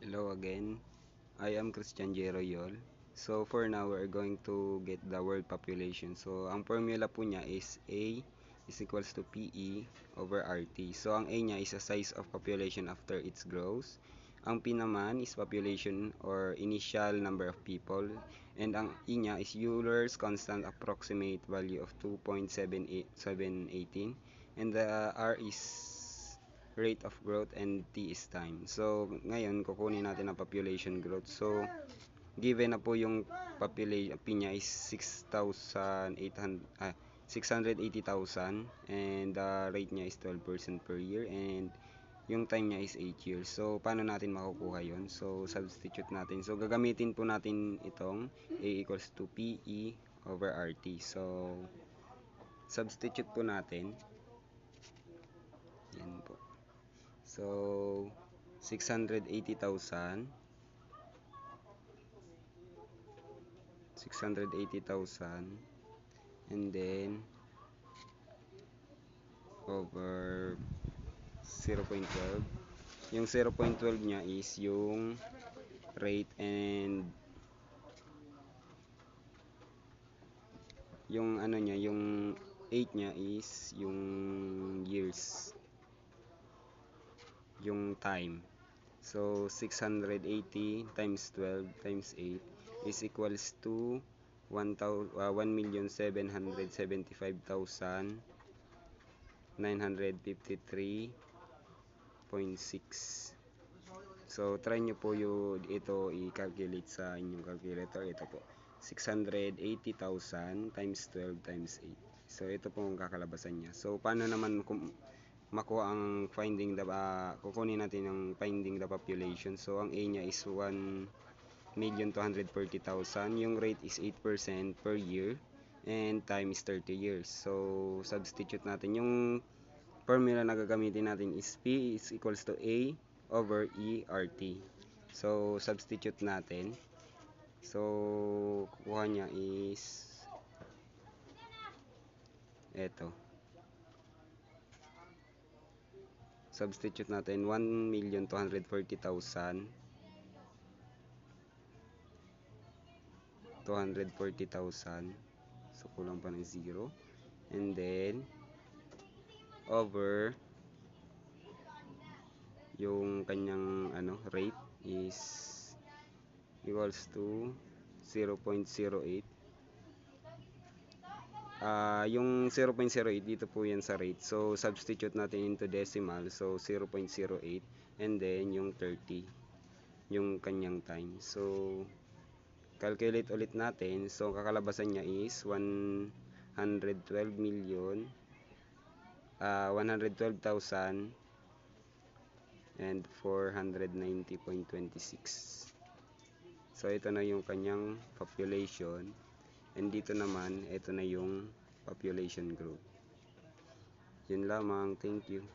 Hello again. I am Christian J. Royol. So for now, we're going to get the world population. So ang formula po niya is A is equals to PE over RT. So ang A niya is the size of population after its growth. Ang P naman is population or initial number of people. And ang E niya is Euler's constant approximate value of 2.718. And the R is rate of growth and T is time. So, ngayon, kukunin natin ang population growth. So, given na po yung population P niya is 680,000 and the rate niya is 12% per year and yung time niya is 8 years. So, paano natin makukuha yon? So, substitute natin. So, gagamitin po natin itong A equals to PE over RT. So, substitute po natin. Yan po. So, 680,000 and then over 0.12. Yung 0.12 niya is yung rate and yung ano niya, yung 8 niya is yung years, yung time. So 680 times 12 times 8 is equals to 1,775,953.6. So try nyo po ito i-calculate sa inyong calculator. Ito po 680,000 times 12 times 8. So ito po ang kakalabasan niya. So paano naman makuha ang kukunin natin ang finding the population. So ang A niya is 1,240,000. Yung rate is 8% per year and time is 30 years. So substitute natin yung formula na gagamitin natin is P is equals to A over E RT. So substitute natin. So kukuha niya is eto. Substitute natin 1,240,000 so kulang pa ng 0 and then over yung kanyang rate is equals to 0.08. Yung 0.08 dito po yan sa rate, so substitute natin into decimal, so 0.08 and then yung 30 yung kanyang time. So calculate ulit natin. So kakalabasan niya is 112,000 and 490.26. So ito na yung kanyang population and dito naman ito na yung population growth. Yun lamang. Thank you.